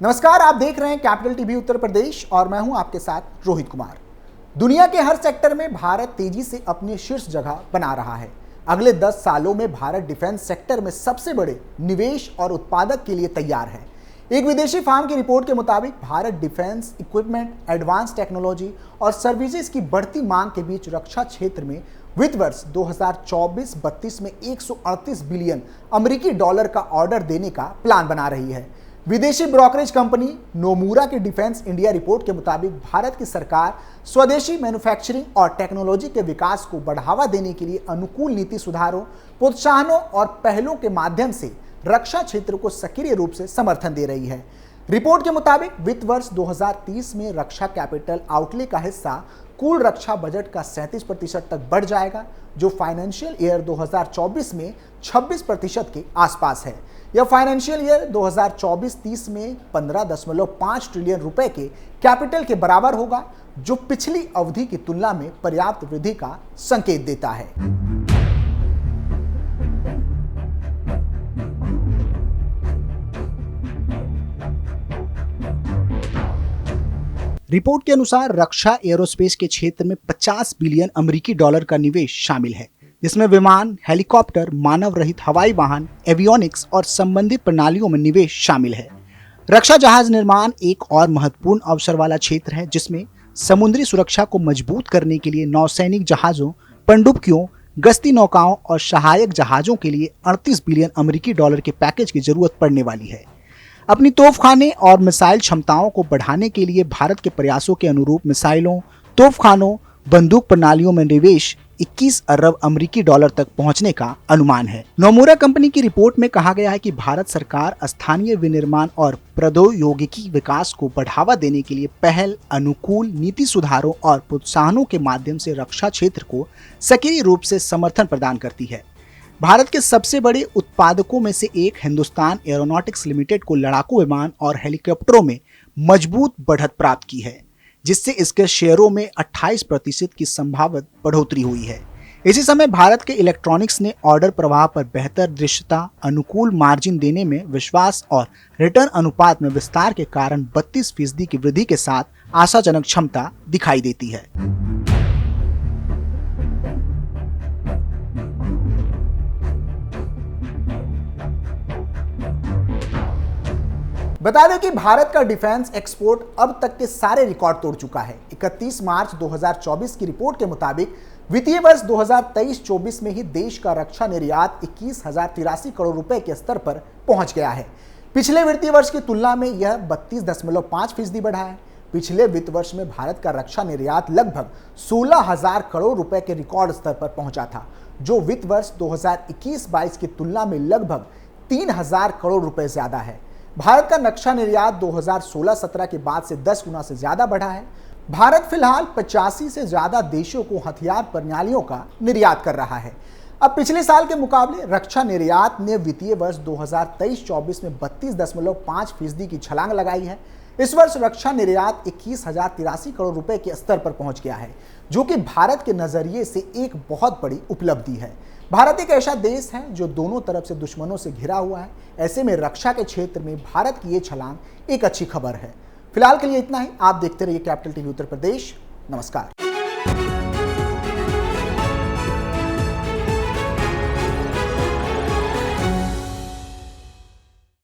नमस्कार, आप देख रहे हैं कैपिटल टीवी उत्तर प्रदेश और मैं हूं आपके साथ रोहित कुमार। दुनिया के हर सेक्टर में भारत तेजी से अपनी शीर्ष जगह बना रहा है। अगले 10 सालों में भारत डिफेंस सेक्टर में सबसे बड़े निवेश और उत्पादक के लिए तैयार है। एक विदेशी फार्म की रिपोर्ट के मुताबिक Bharat defence equipment, advance technology और सर्विसेज की बढ़ती मांग के बीच रक्षा क्षेत्र में वित्त वर्ष 2024-32 में 138 बिलियन अमेरिकी डॉलर का ऑर्डर देने का प्लान बना रही है। विदेशी ब्रोकरेज कंपनी नोमूरा की डिफेंस इंडिया रिपोर्ट के मुताबिक भारत की सरकार स्वदेशी मैन्युफैक्चरिंग और टेक्नोलॉजी के विकास को बढ़ावा देने के लिए अनुकूल नीति सुधारों, प्रोत्साहनों और पहलों के माध्यम से रक्षा क्षेत्र को सक्रिय रूप से समर्थन दे रही है। रिपोर्ट के मुताबिक वित्त वर्ष 2030 में रक्षा कैपिटल आउटले का हिस्सा कुल रक्षा बजट का 37% तक बढ़ जाएगा, जो फाइनेंशियल ईयर 2024 में 26% के आसपास है। यह फाइनेंशियल ईयर 2024-30 में 15.5 ट्रिलियन रुपए के कैपिटल के बराबर होगा, जो पिछली अवधि की तुलना में पर्याप्त वृद्धि का संकेत देता है। रिपोर्ट के अनुसार रक्षा एरोस्पेस के क्षेत्र में 50 बिलियन अमेरिकी डॉलर का निवेश शामिल है, जिसमें विमान, हेलीकॉप्टर, मानव रहित हवाई वाहन, एवियोनिक्स और संबंधित प्रणालियों में निवेश शामिल है। रक्षा जहाज निर्माण एक और महत्वपूर्ण अवसर वाला क्षेत्र है, जिसमें समुद्री सुरक्षा को मजबूत करने के लिए नौसैनिक जहाजों, पनडुब्बियों, गश्ती नौकाओं और सहायक जहाजों के लिए 38 बिलियन अमेरिकी डॉलर के पैकेज की जरूरत पड़ने वाली है। अपनी तोपखाने और मिसाइल क्षमताओं को बढ़ाने के लिए भारत के प्रयासों के अनुरूप मिसाइलों, तोपखानों, बंदूक प्रणालियों में निवेश 21 अरब अमेरिकी डॉलर तक पहुंचने का अनुमान है। नोमूरा कंपनी की रिपोर्ट में कहा गया है कि भारत सरकार स्थानीय विनिर्माण और प्रौद्योगिकी विकास को बढ़ावा देने के लिए पहल, अनुकूल नीति सुधारों और प्रोत्साहनों के माध्यम से रक्षा क्षेत्र को सक्रिय रूप से समर्थन प्रदान करती है। भारत के सबसे बड़े उत्पादकों में से एक हिंदुस्तान एरोनॉटिक्स लिमिटेड को लड़ाकू विमान और हेलीकॉप्टरों में मजबूत बढ़त प्राप्त की है, जिससे इसके शेयरों में 28% की संभावित बढ़ोतरी हुई है। इसी समय भारत के इलेक्ट्रॉनिक्स ने ऑर्डर प्रवाह पर बेहतर दृश्यता, अनुकूल मार्जिन देने में विश्वास और रिटर्न अनुपात में विस्तार के कारण 32% की वृद्धि के साथ आशाजनक क्षमता दिखाई देती है। बता दें कि भारत का डिफेंस एक्सपोर्ट अब तक के सारे रिकॉर्ड तोड़ चुका है। 31 मार्च 2024 की रिपोर्ट के मुताबिक वित्तीय वर्ष 2023-24 में ही देश का रक्षा निर्यात 21,083 करोड़ रुपए के स्तर पर पहुंच गया है। पिछले वित्तीय वर्ष की तुलना में यह 32.5% बढ़ा है। पिछले वित्त वर्ष में भारत का रक्षा निर्यात लगभग 16,000 करोड़ रुपए के रिकॉर्ड स्तर पर पहुंचा था, जो वित्त वर्ष 2021-22 की तुलना में लगभग 3,000 करोड़ रुपए ज्यादा है। भारत का रक्षा निर्यात 2016-17 के बाद से 10 गुना से ज्यादा बढ़ा है। भारत फिलहाल 85 से ज्यादा देशों को हथियार प्रणालियों का निर्यात कर रहा है। अब पिछले साल के मुकाबले रक्षा निर्यात ने वित्तीय वर्ष 2023-24 में 32.5% की छलांग लगाई है। इस वर्ष रक्षा निर्यात 21,083 करोड़ रुपए के स्तर पर पहुंच गया है, जो कि भारत के नजरिए से एक बहुत बड़ी उपलब्धि है। भारत एक ऐसा देश है जो दोनों तरफ से दुश्मनों से घिरा हुआ है। ऐसे में रक्षा के क्षेत्र में भारत की ये छलांग एक अच्छी खबर है। फिलहाल के लिए इतना ही। आप देखते रहिए कैपिटल टीवी उत्तर प्रदेश। नमस्कार।